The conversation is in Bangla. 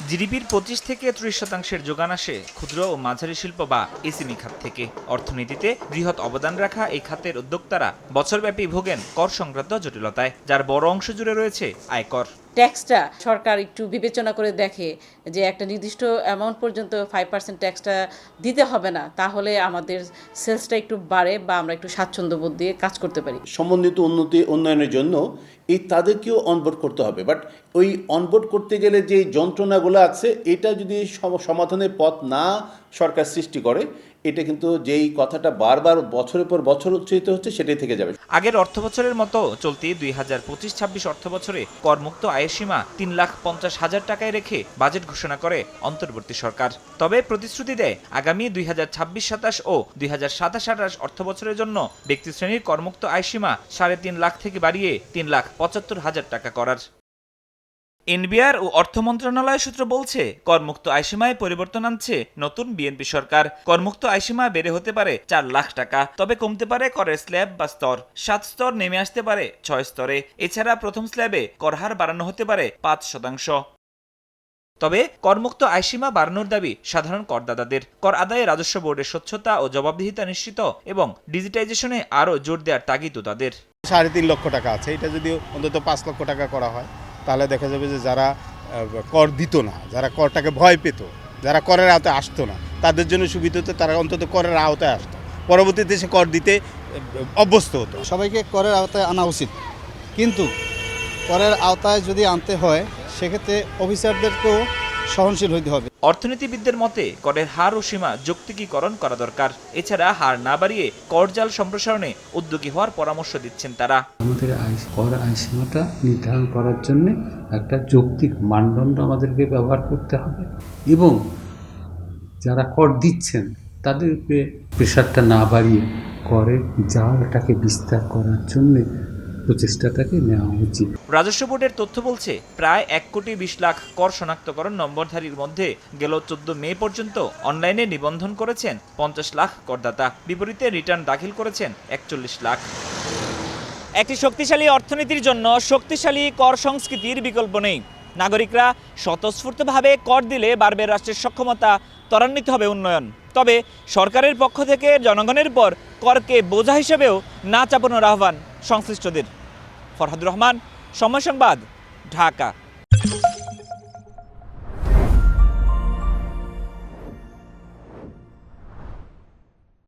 জিডিপির 25 থেকে 30% যোগান আসে ক্ষুদ্র ও মাঝারি শিল্প বা এসএমই খাত থেকে। অর্থনীতিতে বৃহৎ অবদান রাখা এই খাতের উদ্যোক্তারা বছরব্যাপী ভোগেন কর সংক্রান্ত জটিলতায়, যার বড় অংশ জুড়ে রয়েছে আয়কর। ট্যাক্সটা সরকার একটু বিবেচনা করে দেখে যে একটা নির্দিষ্ট অ্যামাউন্ট পর্যন্ত 5% ট্যাক্সটা দিতে হবে না, তাহলে আমাদের সেলসটা একটু বাড়ে বা আমরা একটু স্বাচ্ছন্দ্যবোধ দিয়ে কাজ করতে পারি। সমন্বিত উন্নয়নের জন্য তাদেরকেও অনবোর্ড করতে হবে, বাট ওই অনবোর্ড করতে গেলে যে যন্ত্রণাগুলো আছে এটা যদি সমাধানের পথ না সরকার সৃষ্টি করে, এটা কিন্তু যেই কথাটা বারবার বছরের পর বছর উচ্চারিত হচ্ছে সেটাই থেকে যাবে। আগের অর্থবছরের মতো চলতি 2025-26 অর্থবছরে করমুক্ত আয়ের সীমা 3,50,000 টাকায় রেখে বাজেট ঘোষণা করে অন্তর্বর্তী সরকার। তবে প্রতিশ্রুতি দেয় আগামী 2026-27 ও 2027-28 অর্থবছরের জন্য ব্যক্তি শ্রেণীর করমুক্ত আয় সীমা 3.5 লাখ থেকে বাড়িয়ে 3,75,000 টাকা করার। এনবিআর ও অর্থ মন্ত্রণালয় সূত্র বলছে, করমুক্ত আয়সীমায় পরিবর্তন আনছে নতুন বিএনপি সরকার। করমুক্ত আয়সীমা বেড়ে হতে পারে 4 লাখ টাকা, তবে কমতে পারে করের স্ল্যাব বা স্তর। 7 স্তর নেমে আসতে পারে 6 স্তরে। এছাড়া প্রথম স্ল্যাবে কর হার বাড়ানো হতে পারে 5%। তবে করমুক্ত আয়সীমা বাড়ানোর দাবি সাধারণ করদাতাদের। কর আদায়ে রাজস্ব বোর্ডের স্বচ্ছতা ও জবাবদিহিতা নিশ্চিত এবং ডিজিটাইজেশনে আরও জোর দেওয়ার তাগিদও তাদের। 3.5 লক্ষ টাকা আছে, এটা যদি অন্তত 5 লক্ষ টাকা করা হয় তাহলে দেখা যাবে যে যারা কর দিত না, যারা করটাকে ভয় পেত, যারা করের আওতায় আসতো না, তাদের জন্য সুবিধা হতো, তারা অন্তত করের আওতায় আসতো, পরবর্তীতে সে কর দিতে অভ্যস্ত হতো। সবাইকে করের আওতায় আনা উচিত, কিন্তু করের আওতায় যদি আনতে হয় সেক্ষেত্রে অফিসারদেরকেও সহনশীল হইতে হবে। অর্থনীতিবিদদের মতে করের হার ও সীমা যৌক্তিকীকরণ করা দরকার। এছাড়া হার না বাড়িয়ে করজাল সম্প্রসারণে উদ্যোগী হওয়ার পরামর্শ দিচ্ছেন তারা। আমাদের কর আয়সীমাটা নির্ধারণ করার জন্য একটা যৌক্তিক মানদণ্ড আমাদেরকে ব্যবহার করতে হবে এবং যারা কর দিচ্ছেন তাদেরকে প্রেশারটা না বাড়িয়ে করের জালটাকে বিস্তার করার জন্য প্রচেষ্টাটাকে নেওয়া উচিত। রাজস্ব বোর্ডের তথ্য বলছে, প্রায় 1,20,00,000 কর শনাক্তকরণ নম্বরধারীর মধ্যে গেল 14 মে পর্যন্ত অনলাইনে নিবন্ধন করেছেন 50 লাখ করদাতা। বিপরীতে রিটার্ন দাখিল করেছেন 41 লাখ। একটি শক্তিশালী অর্থনীতির জন্য শক্তিশালী কর সংস্কৃতির বিকল্প নেই। নাগরিকরা স্বতঃস্ফূর্তভাবে কর দিলে বাড়বে রাষ্ট্রের সক্ষমতা, ত্বরান্বিত হবে উন্নয়ন। তবে সরকারের পক্ষ থেকে জনগণের পর করকে বোঝা হিসেবেও না চাপানোর আহ্বান সংশ্লিষ্টদের। ফরহাদুর রহমান, সময় সংবাদ, ঢাকা।